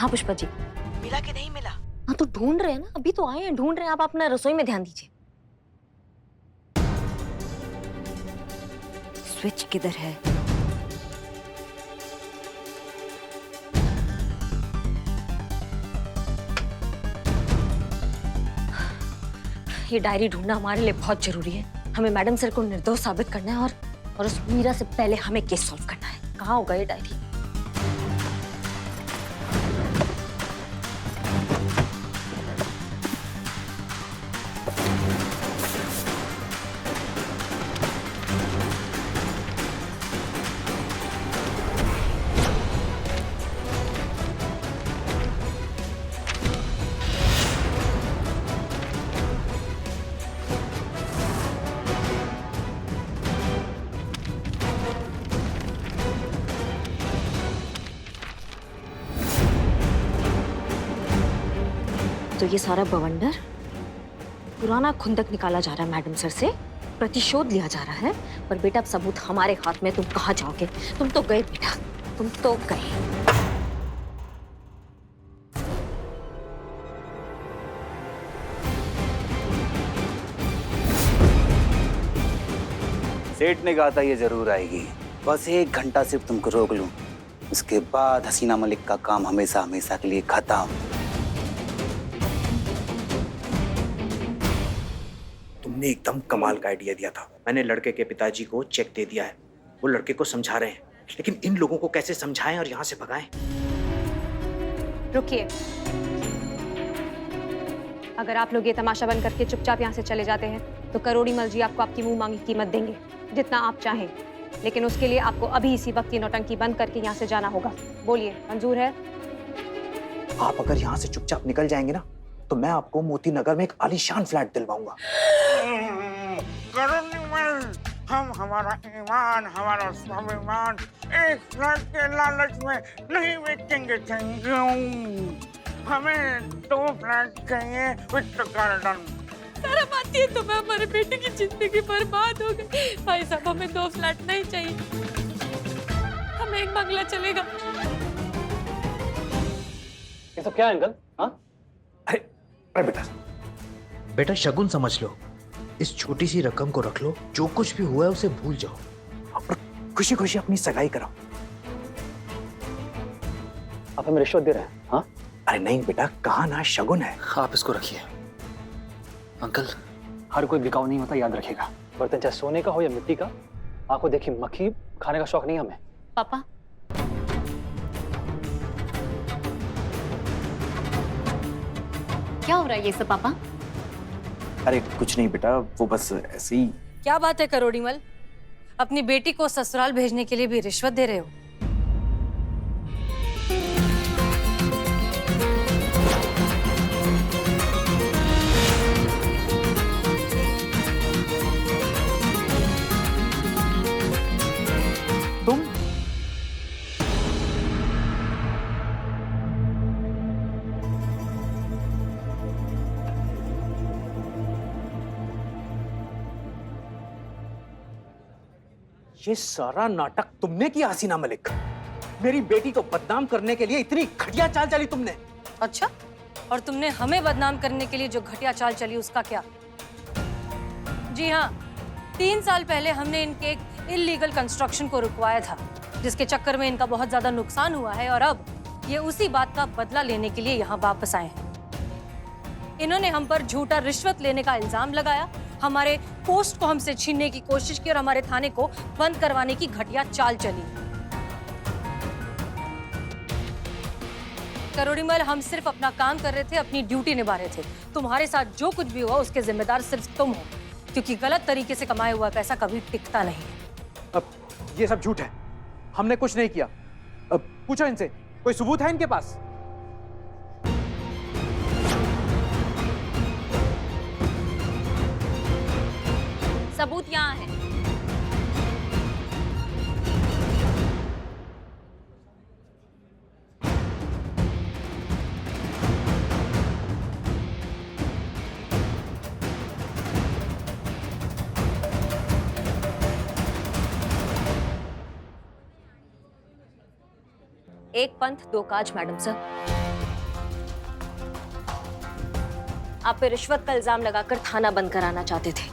हाँ पुष्पा जी। मिला कि नहीं मिला? हाँ तो ढूंढ रहे हैं ना, अभी तो आए हैं, ढूंढ रहे हैं। आप अपना रसोई में ध्यान दीजिए। स्विच किधर है? ये डायरी ढूंढना हमारे लिए बहुत जरूरी है। हमें मैडम सर को निर्दोष साबित करना है और उस मीरा से पहले हमें केस सॉल्व करना है। कहाँ होगा ये डायरी? तो ये सारा बवंडर पुराना खुंदक निकाला जा रहा है, मैडम सर से प्रतिशोध लिया जा रहा है। पर बेटा अब सबूत हमारे हाथ में, तुम कहाँ जाओगे? तुम तो गए बेटा, तुम तो गए। सेठ ने कहा था ये जरूर आएगी। बस 1 घंटा सिर्फ तुमको रोक लूं, उसके बाद हसीना मलिक का काम हमेशा हमेशा के लिए खत्म। तुमने एकदम कमाल का आइडिया दिया था। मैंने लड़के के पिताजी को चेक दे दिया है, वो लड़के को समझा रहे हैं, लेकिन इन लोगों को कैसे समझाएं और यहाँ से भगाएं? रुकिए, अगर आप लोग ये तमाशा बंद करके चुपचाप यहाँ से चले जाते हैं तो करोड़ीमल जी आपको आपकी मुंह मांगी कीमत देंगे, जितना आप चाहें। लेकिन उसके लिए आपको अभी इसी वक्त ये नौटंकी बंद करके यहाँ से जाना होगा। बोलिए, मंजूर है? आप अगर यहाँ से चुपचाप निकल जाएंगे ना तो मैं आपको मोती नगर में एक आलीशान फ्लैट दिलवाऊंगा। करोड़ीमल, हम हमारा ईमान, हमारा स्वाभिमान एक फ्लैट के लालच में नहीं बेचेंगे। Thank you. हमें 2 फ्लैट चाहिए विद गार्डन। शर्म आती है तुम्हें? हमारे बेटे की जिंदगी बर्बाद हो गई। भाई साहब, हमें 2 फ्लैट नहीं चाहिए, हमें एक बंगला चलेगा। ये सब क्या है अंकल? हाँ? अरे बेटा शगुन समझ लो। इस छोटी सी रकम को रख लो, जो कुछ भी हुआ है उसे भूल जाओ और खुशी खुशी अपनी सगाई कराओ। आप हमें रिश्वत दे रहे हैं? हाँ? अरे नहीं बेटा, कहा ना शगुन है। आप इसको रखिए। अंकल, हर कोई बिकाऊ नहीं होता, याद रखिएगा। बर्तन चाहे सोने का हो या मिट्टी का, आपको देखिए मक्खी खाने का शौक नहीं हमें। पापा, क्या हो रहा है ये सब पापा? अरे कुछ नहीं बेटा, वो बस ऐसे ही। क्या बात है करोड़ीमल, अपनी बेटी को ससुराल भेजने के लिए भी रिश्वत दे रहे हो? तुम ये सारा नाटक तुमने किया हसीना मलिक। मेरी बेटी को बदनाम करने के लिए इतनी घटिया चाल चली तुमने। अच्छा, और तुमने हमें बदनाम करने के लिए जो घटिया चाल चली उसका क्या? जी हाँ, 3 साल पहले हमने इनके एक इल्लीगल कंस्ट्रक्शन को रुकवाया था, जिसके चक्कर में इनका बहुत ज्यादा नुकसान हुआ है और अब ये उसी बात का बदला लेने के लिए यहाँ वापस आए हैं। इन्होंने हम पर झूठा रिश्वत लेने का इल्जाम लगाया, हमारे पोस्ट को हमसे छीनने की कोशिश की और हमारे थाने को बंद करवाने की घटिया चाल चली। करोड़ीमल, हम सिर्फ अपना काम कर रहे थे, अपनी ड्यूटी निभा रहे थे। तुम्हारे साथ जो कुछ भी हुआ उसके जिम्मेदार सिर्फ तुम हो, क्योंकि गलत तरीके से कमाया हुआ पैसा कभी टिकता नहीं। अब ये सब झूठ है, हमने कुछ नहीं किया। अब पूछो इनसे, कोई सबूत है इनके पास? सबूत यहाँ है। एक पंथ दो काज मैडम सर। आप पे रिश्वत का इल्जाम लगाकर थाना बंद कराना चाहते थे।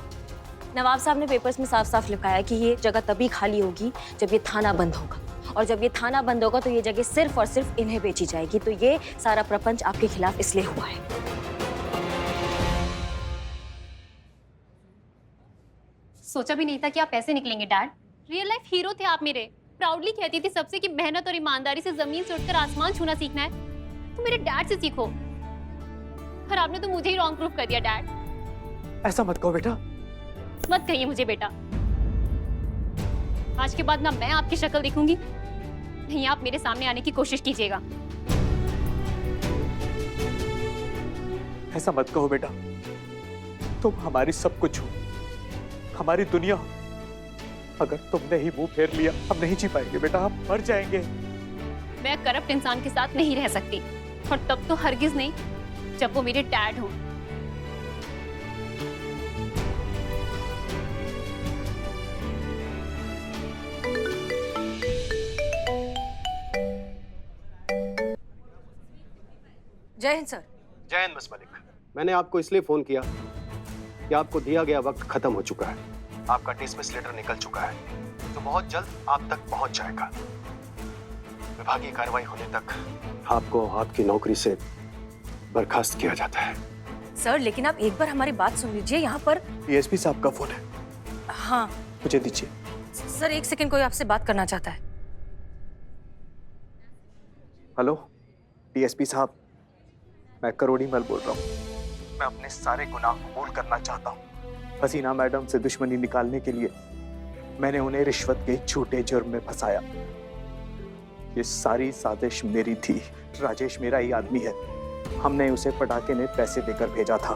नवाब साहब ने पेपर्स में साफ साफ लिखाया कि ये जगह तभी खाली होगी जब ये थाना बंद होगा, और जब ये थाना बंद होगा तो ये जगह सिर्फ और सिर्फ इन्हें बेची जाएगी। तो ये सारा प्रपंच आपके खिलाफ इसलिए हुआ है। सोचा भी नहीं था कि आप ऐसे निकलेंगे डैड। रियल लाइफ हीरो थे आप मेरे। प्राउडली कहती थी सबसे कि मेहनत और ईमानदारी से जमीन से उठकर आसमान छूना सीखना है तो मेरे डैड से सीखो। और आपने तो मुझे ही रॉन्ग प्रूफ कर दिया डैड। ऐसा मत कहो बेटा। मत कहिए मुझे बेटा। आज के बाद ना मैं आपकी शक्ल देखूंगी, नहीं आप मेरे सामने आने की कोशिश कीजिएगा। ऐसा मत कहो बेटा, तुम हमारी सब कुछ हो, हमारी दुनिया हो। अगर तुमने ही मुंह फेर लिया हम नहीं जी पाएंगे बेटा, हम मर जाएंगे। मैं करप्ट इंसान के साथ नहीं रह सकती, और तब तो हरगिज नहीं जब वो मेरे डैड हो। जय हिंद सर। जय हिंद मिस मलिक। मैंने आपको इसलिए फोन किया कि आपको दिया गया वक्त खत्म हो चुका है। आपका डिसमिस लेटर निकल चुका है, तो बहुत जल्द आप तक पहुंच जाएगा। विभागीय कार्रवाई होने तक आपको आपकी नौकरी से बर्खास्त किया जाता है। सर लेकिन आप एक बार हमारी बात सुन लीजिए। यहाँ पर डीएसपी साहब का फोन है। हाँ मुझे दीजिए। सर, एक सेकंड, कोई आपसे बात करना चाहता है। हेलो डीएसपी साहब, मैं करोड़ीमल बोल रहा हूँ। मैं अपने सारे गुनाह कबूल करना चाहता हूँ। हसीना मैडम से दुश्मनी निकालने के लिए मैंने उन्हें रिश्वत के झूठे जुर्म में फंसाया। ये सारी साजिश मेरी थी। राजेश मेरा ही आदमी है। हमने उसे पटाखे ने पैसे देकर भेजा था।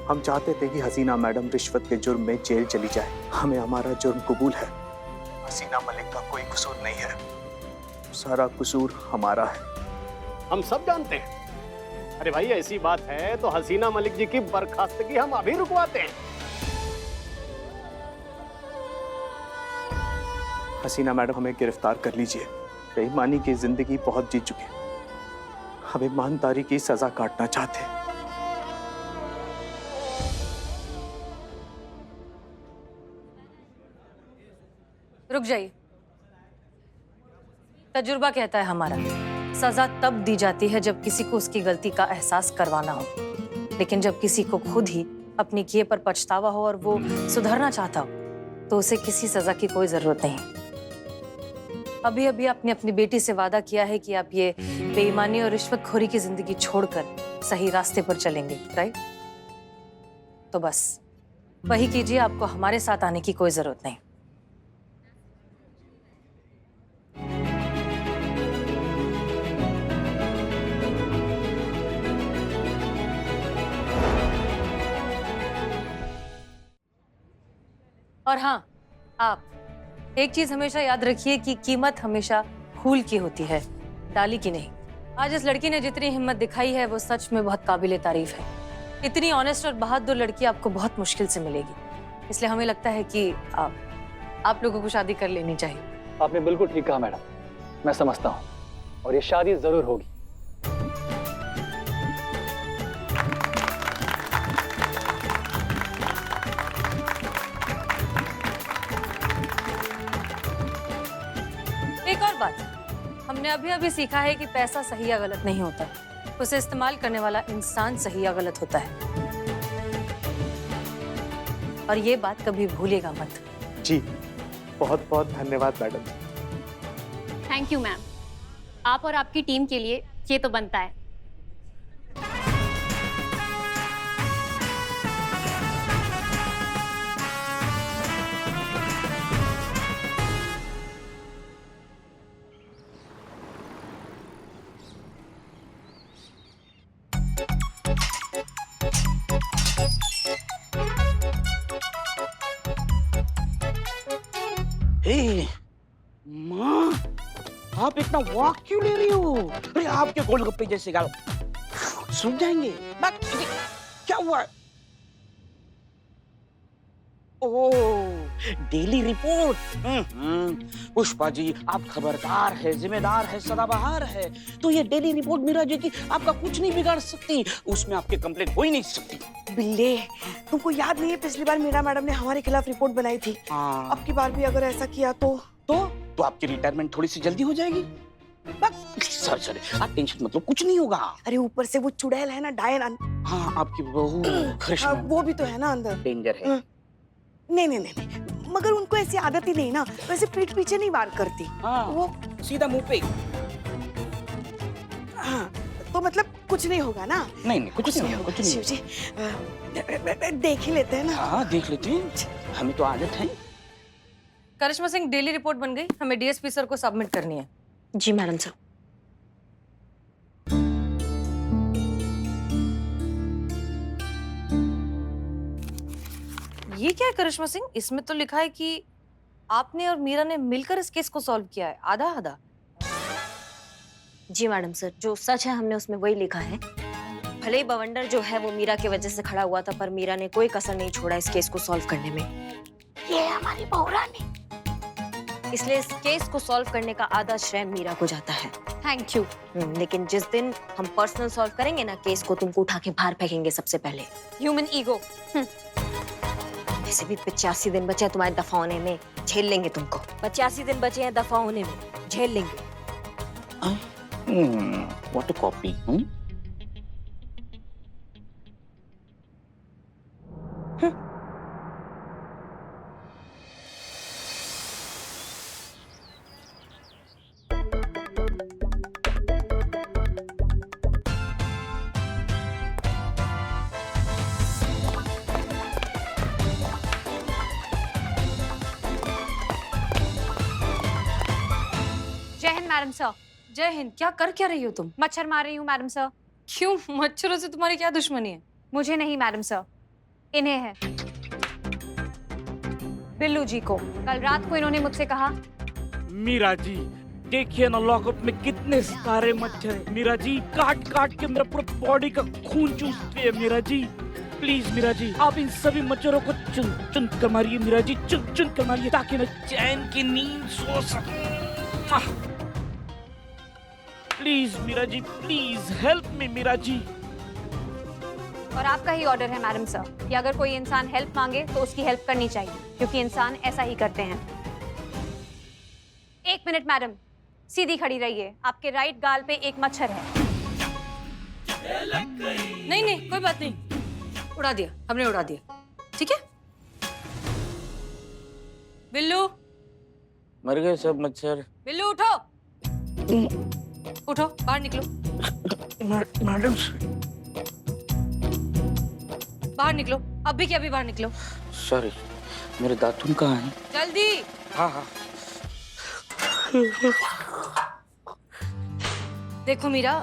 हम चाहते थे कि हसीना मैडम रिश्वत के जुर्म में जेल चली जाए। हमें हमारा जुर्म कबूल है। हसीना मलिक का कोई कसूर नहीं है, सारा कसूर हमारा है। हम सब जानते हैं। अरे भाई ऐसी बात है तो हसीना मलिक जी की बर्खास्तगी हम अभी रुकवाते हैं। हसीना मैडम हमें गिरफ्तार कर लीजिए। बेईमानी की जिंदगी बहुत जी चुके हैं, हम ईमानदारी की सजा काटना चाहते हैं। रुक जाइए। तजुर्बा कहता है हमारा, सजा तब दी जाती है जब किसी को उसकी गलती का एहसास करवाना हो, लेकिन जब किसी को खुद ही अपने किए पर पछतावा हो और वो सुधरना चाहता हो तो उसे किसी सजा की कोई जरूरत नहीं। अभी अभी आपने अपनी बेटी से वादा किया है कि आप ये बेईमानी और रिश्वतखोरी की जिंदगी छोड़कर सही रास्ते पर चलेंगे, राइट? तो बस वही कीजिए, आपको हमारे साथ आने की कोई जरूरत नहीं। और हाँ, आप एक चीज हमेशा याद रखिए कि कीमत हमेशा फूल की होती है, डाली की नहीं। आज इस लड़की ने जितनी हिम्मत दिखाई है वो सच में बहुत काबिले तारीफ है। इतनी ऑनेस्ट और बहादुर लड़की आपको बहुत मुश्किल से मिलेगी, इसलिए हमें लगता है कि आप लोगों को शादी कर लेनी चाहिए। आपने बिल्कुल ठीक कहा मैडम, मैं समझता हूँ और ये शादी जरूर होगी। एक और बात, हमने अभी अभी सीखा है कि पैसा सही या गलत नहीं होता, उसे इस्तेमाल करने वाला इंसान सही या गलत होता है। और ये बात कभी भूलिएगा मत। जी बहुत बहुत धन्यवाद मैडम। Thank you ma'am. आप और आपकी टीम के लिए ये तो बनता है। हे माँ, आप इतना वॉक क्यों ले रही हो? अरे आपके गोलगप्पे जैसे गाल सूख जाएंगे। क्या हुआ? ओह, डेली रिपोर्ट। पुष्पा जी, आप खबरदार है, जिम्मेदार है, सदाबहार है, तो ये डेली रिपोर्ट मीरा जी की आपका कुछ नहीं बिगाड़ सकती, उसमें आपके कंप्लेंट हो ही नहीं सकती। बिल्ले, तुमको याद नहीं है पिछली बार मीरा मैडम ने हमारे खिलाफ रिपोर्ट बनाई थी? हाँ। अब की बार भी अगर ऐसा किया तो आपकी रिटायरमेंट थोड़ी सी जल्दी हो जाएगी। सॉरी, आप टेंशन मत लो, कुछ नहीं होगा। अरे ऊपर से वो चुड़ैल है ना, डायन। हाँ, आपकी बहू करिश्मा, वो भी तो है ना अंदर। डेंजर है। नहीं, मगर उनको ऐसी आदत ही नहीं ना, वैसे पीठ पीछे नहीं वार करती। हाँ, वो सीधा मुंह पे। हाँ, तो मतलब कुछ नहीं होगा ना? नहीं, कुछ नहीं होगा, कुछ नहीं। शिव जी, देख ही लेते हैं ना। हाँ, देख लेते हैं, हमें तो आदत है। करिश्मा सिंह, डेली रिपोर्ट बन गई, हमें डीएसपी सर को सबमिट करनी है। जी मैडम सर। ये क्या है करिश्मा सिंह? इसमें तो लिखा है कि आपने और मीरा ने मिलकर इस केस को सॉल्व किया है, आधा आधा। जी मैडम सर, जो सच है हमने उसमें वही लिखा है। भले ही बवंडर जो है वो मीरा की वजह से खड़ा हुआ था, पर मीरा ने कोई कसर नहीं छोड़ा इस केस को सॉल्व करने में। ये हमारी बहुरानी। इसलिए इस केस को सॉल्व करने का आधा श्रेय मीरा को जाता है। Thank you. लेकिन जिस दिन हम पर्सनल सॉल्व करेंगे ना केस को, तुमको उठा के बाहर फेंकेंगे सबसे पहले। Human ego. वैसे भी 85 दिन बचे हैं तुम्हारे दफा होने में, झेल लेंगे तुमको। 85 दिन बचे हैं दफा होने में, झेल लेंगे। What a copy. जय हिंद मैडम सर। जय हिंद। क्या कर क्या रही हो तुम? मच्छर मार रही हूँ मैडम सर। क्यों? मच्छरों से तुम्हारी क्या दुश्मनी है? मुझे नहीं मैडम सर, इन्हें है, बिल्लू जी को। कल रात को इन्होंने मुझसे कहा, मीरा जी देखिए ना लॉकअप में कितने सारे मच्छर हैं। मीरा जी काट काट के मेरा पूरा बॉडी का खून चूसते हैं। मीरा जी प्लीज, मीरा जी आप इन सभी मच्छरों को चुन चुन कर मारिए। मीरा जी चुन चुन कर मारिए, ताकि मैं चैन की नींद सो सकूं। Please Meera ji, please help me Meera ji. और आपका ही ऑर्डर है मैडम सर कि अगर कोई इंसान हेल्प मांगे तो उसकी हेल्प करनी चाहिए, क्योंकि इंसान ऐसा ही करते हैं। 1 मिनट मैडम, सीधी खड़ी रहिए। आपके राइट गाल पे एक मच्छर है। नहीं, कोई बात नहीं, उड़ा दिया, हमने उड़ा दिया। ठीक है बिल्लू? मर गए सब मच्छर। बिल्लू उठो, उठो, बाहर निकलो। मैडम बाहर निकलो, अभी के अभी बाहर निकलो। सॉरी, मेरे दातुन कहाँ हैं? जल्दी। हाँ। देखो मीरा,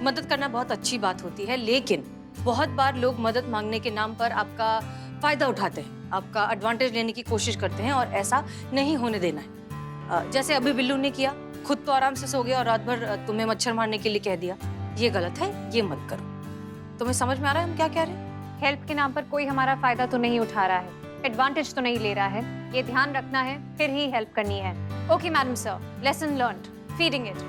मदद करना बहुत अच्छी बात होती है, लेकिन बहुत बार लोग मदद मांगने के नाम पर आपका फायदा उठाते हैं, आपका एडवांटेज लेने की कोशिश करते हैं, और ऐसा नहीं होने देना है। जैसे अभी बिल्लू ने किया, खुद तो आराम से सो गया और रात भर तुम्हें मच्छर मारने के लिए कह दिया। ये गलत है, ये मत करो। तुम्हें समझ में आ रहा है हम क्या कह रहे हैं? हेल्प के नाम पर कोई हमारा फायदा तो नहीं उठा रहा है, एडवांटेज तो नहीं ले रहा है, ये ध्यान रखना है, फिर ही हेल्प करनी है। Okay madam sir, lesson learned, feeding it.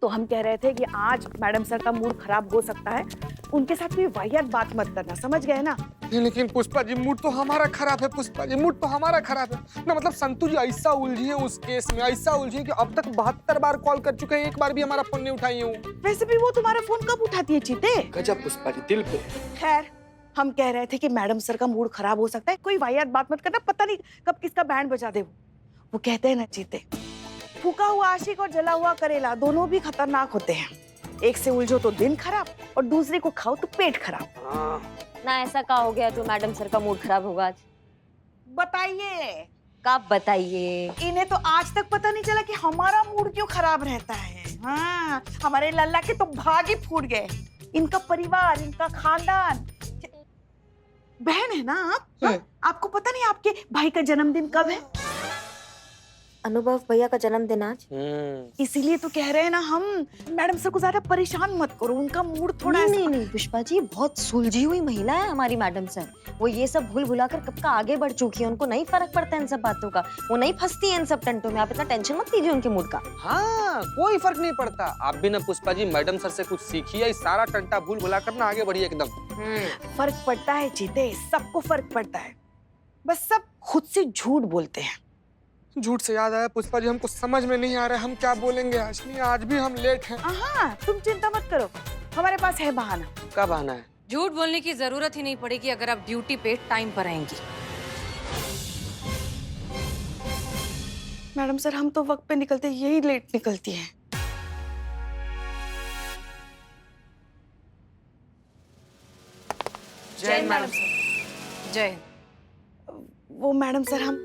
तो हम कह रहे थे कि आज मैडम सर का मूड खराब हो सकता है, उनके साथ कोई वाहियात बात मत करना, समझ गए ना? लेकिन पुष्पा जी मूड तो हमारा खराब है। पुष्पा जी मूड तो हमारा खराब है ना, मतलब संतू जी ऐसा उलझी है उस केस में, ऐसा उलझी कि अब तक 72 बार कॉल कर चुके हैं, एक बार भी हमारा फोन नहीं उठाई हूँ। वैसे भी वो तुम्हारा फोन कब उठाती है चीते? गजब पुष्पा जी, दिल पे। खैर, हम कह रहे थे कि मैडम सर का मूड खराब हो सकता है, कोई वाहियात बात मत करना, पता नहीं कब किसका बैंड बजा दे। वो कहते हैं ना चीते, फूका हुआ आशिक और जला हुआ करेला दोनों भी खतरनाक होते हैं। एक से उलझो तो दिन खराब, और दूसरे को खाओ तो पेट खराब। ना ऐसा का हो गया तो मैडम सर का मूड खराब होगा आज? बताइए। कब बताइए? इन्हें तो आज तक पता नहीं चला कि हमारा मूड क्यों खराब रहता है। हाँ, हमारे लल्ला के तो भाग ही फूट गए। इनका परिवार, इनका खानदान। बहन है ना आप? हाँ? आपको पता नहीं आपके भाई का जन्मदिन कब है? अनुभव भैया का जन्मदिन आज। इसीलिए तो कह रहे हैं ना हम, मैडम सर को ज्यादा परेशान मत करो, उनका मूड थोड़ा नहीं नहीं नहीं पुष्पा जी, बहुत सुलझी हुई महिला है हमारी मैडम सर। वो ये सब भूल भुलाकर कब का आगे बढ़ चुकी है, उनको नहीं फर्क पड़ता इन सब बातों का, वो नहीं फंसती है इन सब टंटों में। आप इतना टेंशन मत लीजिए उनके मूड का। हाँ, कोई फर्क नहीं पड़ता। आप भी ना पुष्पा जी मैडम सर से कुछ सीखिए, सारा टंटा भूल भुला कर ना आगे बढ़िए एकदम। फर्क पड़ता है जीते, सबको फर्क पड़ता है, बस सब खुद से झूठ बोलते हैं। झूठ से याद आया पुष्पा जी, हमको समझ में नहीं आ रहा है हम क्या बोलेंगे आज। नहीं, आज भी हम लेट हैं। हाँ, तुम चिंता मत करो, हमारे पास है बहाना। क्या बहाना है? झूठ बोलने की जरूरत ही नहीं पड़ेगी अगर आप ड्यूटी पे टाइम पर आएंगी। मैडम सर, हम तो वक्त पे निकलते, यही लेट निकलती है। जय मैडम सर। जय। वो मैडम सर, हम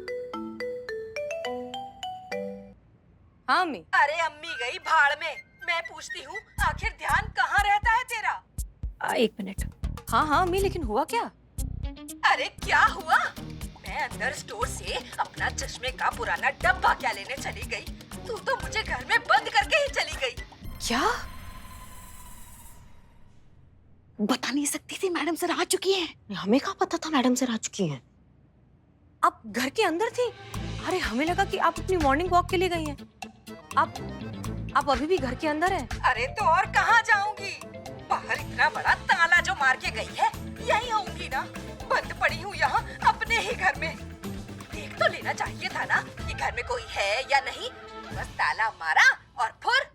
हाँ अम्मी। अरे अम्मी गई भाड़ में, मैं पूछती हूँ आखिर ध्यान कहाँ रहता है तेरा? एक मिनट। हाँ हाँ अम्मी, लेकिन हुआ क्या? अरे क्या हुआ? मैं अंदर स्टोर से अपना चश्मे का पुराना डब्बा क्या लेने चली गई, तू तो मुझे घर में बंद करके ही चली गई। क्या? बता नहीं सकती थी, मैडम सर आ चुकी हैं। हमें कहाँ पता था मैडम सर आ चुकी हैं? आप घर के अंदर थी? अरे हमें लगा कि आप अपनी मॉर्निंग वॉक के लिए गई हैं। आप अभी भी घर के अंदर हैं? अरे तो और कहाँ जाऊंगी? बाहर इतना बड़ा ताला जो मार के गई है, यहीं होंगी ना। बंद पड़ी हूँ यहाँ अपने ही घर में। देख तो लेना चाहिए था ना कि घर में कोई है या नहीं। बस ताला मारा और फिर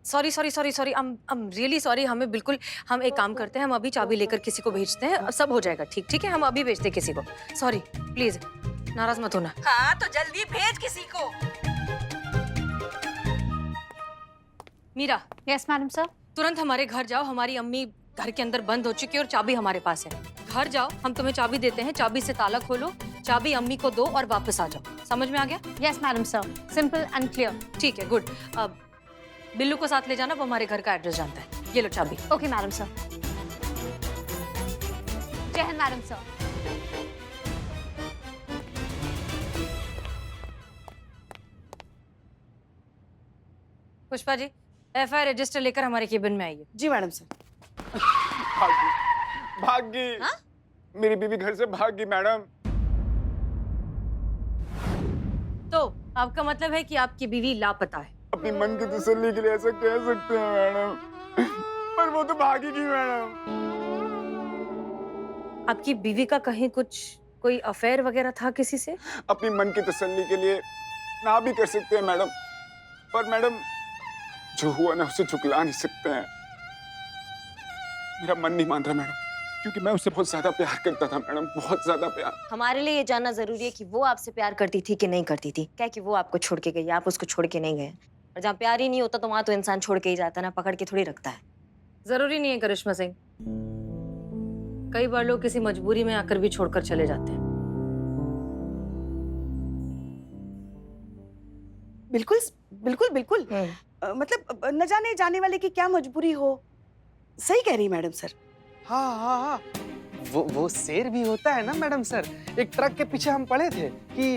sorry sorry sorry sorry, I'm really sorry. हमें बिल्कुल, हम एक काम करते हैं, हम अभी चाबी लेकर किसी को भेजते हैं, सब हो जाएगा ठीक। ठीक है, हम अभी भेजते हैं किसी को। सॉरी, प्लीज नाराज मत होना। हाँ तो जल्दी भेज किसी को। मीरा। Yes madam sir. तुरंत हमारे घर जाओ, हमारी अम्मी घर के अंदर बंद हो चुकी है और चाबी हमारे पास है। घर जाओ, हम तुम्हें चाबी देते हैं, चाबी से ताला खोलो, चाबी अम्मी को दो और वापस आ जाओ। समझ में आ गया? Yes madam sir, simple and clear. ठीक है, गुड। अब बिल्लू को साथ ले जाना, वो हमारे घर का एड्रेस जानता है। ये लो चाबी। Okay madam sir. जय Hind madam sir. Pushpa ji, FIR register लेकर हमारे केबिन में आइए। जी मैडम सर। भाग गई। हाँ? मेरी बीवी घर से भाग गई मैडम। तो आपका मतलब है कि आपकी बीवी लापता है? अपनी मन की तसल्ली के लिए ऐसा कह सकते हैं मैडम, पर वो तो भागी गई मैडम। आपकी बीवी का कहीं कोई अफेयर वगैरह था किसी से? अपनी मन की तसल्ली के लिए ना भी कर सकते हैं मैडम, पर मैडम जो हुआ ना उसे झुकला नहीं सकते हैं। मेरा मन नहीं मान रहा मैडम, क्योंकि मैं उससे बहुत ज्यादा प्यार करता था मैडम, बहुत ज्यादा प्यार। हमारे लिए ये जानना जरूरी है कि वो आपसे प्यार करती थी कि नहीं करती थी। क्या कि वो आपको छोड़ के गई, आप उसको छोड़ के नहीं गए। और जहाँ प्यार ही नहीं होता तो वहां तो इंसान छोड़ के ही जाता है ना, पकड़ के थोड़ी रखता है। जरूरी नहीं है करिश्मा सिंह, कई बार लोग किसी मजबूरी में आकर भी छोड़कर चले जाते हैं। बिल्कुल बिल्कुल बिल्कुल। मतलब न जाने जाने वाले की क्या मजबूरी हो। सही कह रही मैडम सर। हाँ हाँ हाँ, वो शेर भी होता है ना मैडम सर। एक ट्रक के पीछे हम पड़े थे कि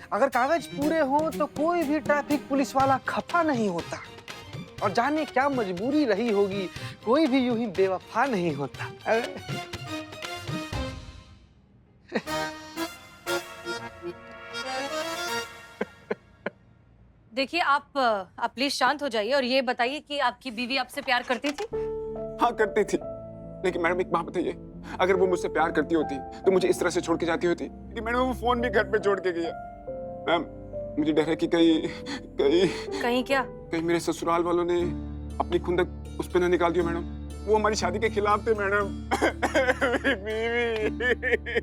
अगर कागज पूरे हो तो कोई भी ट्रैफिक पुलिस वाला खफा नहीं होता। और जाने क्या मजबूरी रही होगी, कोई भी यूं ही बेवफा नहीं होता। देखिए, आप प्लीज शांत हो जाइए और ये बताइए कि आपकी बीवी आपसे प्यार करती थी? हाँ करती थी, लेकिन मैडम एक बात बताइए, अगर वो मुझसे प्यार करती होती तो मुझे इस तरह से छोड़ के जाती होती? लेकिन मैडम वो फोन भी घर पे छोड़ के गई है। मैम मुझे डर है कि कहीं क्या? कहीं मेरे ससुराल वालों ने अपनी खुंदक उस पे ना निकाल दिया मैडम। वो हमारी शादी के खिलाफ थे मैडम। मेरी बीवी।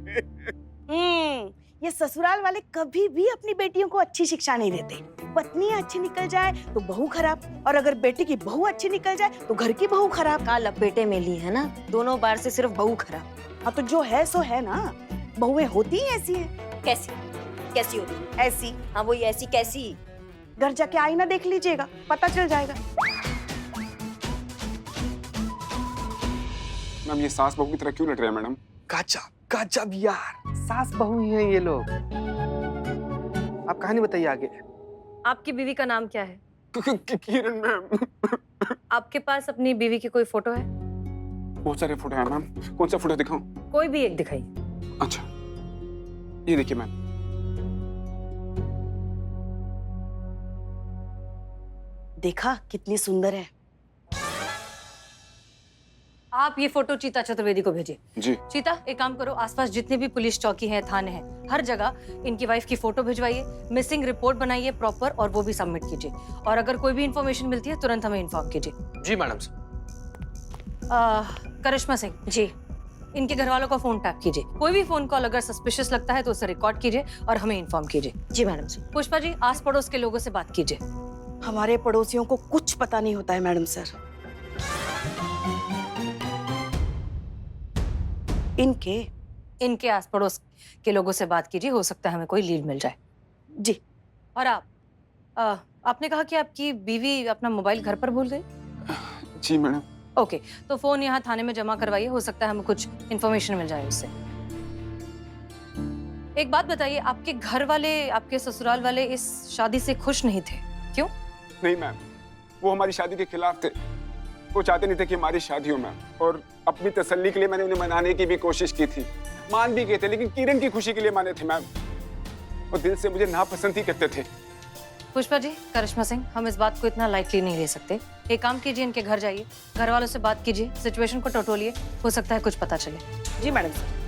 ये ससुराल वाले कभी भी अपनी बेटियों को अच्छी शिक्षा नहीं देते। पत्नी अच्छी निकल जाए तो बहू खराब, और अगर बेटी की बहू अच्छी निकल जाए तो घर की बहू खराब। काल लपेटे में ली है ना, दोनों बार से सिर्फ बहू खराब। हाँ तो जो है सो है ना, बहुएं होती ही ऐसी हैं। कैसी होती? ऐसी। हाँ वही ऐसी कैसी? घर जाके आईना देख लीजिएगा, पता चल जाएगा। मैम ये सास बहू की तरह क्यों लड़ रहे हैं मैडम? गजब यार, सास बहू ही हैं ये लोग। आप कहानी बताइए आगे। आपकी बीवी का नाम क्या है? किरण मैम। आपके पास अपनी बीवी की कोई फोटो है? बहुत सारे फोटो हैं मैम, कौन सा फोटो दिखाऊं? कोई भी एक दिखाइए। अच्छा, ये देखिए मैम। देखा कितनी सुंदर है। आप ये फोटो चीता चतुर्वेदी को भेजिए। जी। चीता, एक काम करो, आसपास जितने भी पुलिस चौकी हैं, थाने हैं, हर जगह इनकी वाइफ की फोटो भिजवाइए, मिसिंग रिपोर्ट बनाइए प्रॉपर और वो भी सबमिट कीजिए। और अगर कोई भी इंफॉर्मेशन मिलती है तुरंत हमें इन्फॉर्म कीजिए। जी मैडम सर। करिश्मा सिंह जी। इनके घर वालों का फोन टैप कीजिए। कोई भी फोन कॉल अगर सस्पिशियस लगता है तो उसे रिकॉर्ड कीजिए और हमें इन्फॉर्म कीजिए। जी मैडम जी। पुष्पा जी, आस पड़ोस के लोगों से बात कीजिए। हमारे पड़ोसियों को कुछ पता नहीं होता है मैडम सर। इनके आस पड़ोस के लोगों से बात कीजिए, हो सकता है हमें कोई लीड मिल जाए। जी। और आपने कहा कि आपकी बीवी अपना मोबाइल घर पर भूल गई? जी मैडम। ओके, तो फोन यहाँ थाने में जमा करवाइए, हो सकता है हमें कुछ इन्फॉर्मेशन मिल जाए उससे। एक बात बताइए, आपके घर वाले, आपके ससुराल वाले इस शादी से खुश नहीं थे, क्यों? नहीं मैम, वो हमारी शादी के खिलाफ थे। वो चाहते नहीं थे कि हमारी शादी हो मैम, और अपनी तसल्ली के लिए मैंने उन्हें मनाने की भी कोशिश की थी। मान भी गए थे, लेकिन किरण की खुशी के लिए माने थे मैम। और दिल से मुझे नापसंद ही करते थे। पुष्पा जी, करिश्मा सिंह, हम इस बात को इतना लाइटली नहीं ले सकते। एक काम कीजिए, इनके घर जाइए, घर वालों से बात कीजिए, सिचुएशन को टटोलिए, हो सकता है कुछ पता चले। जी मैडम सर।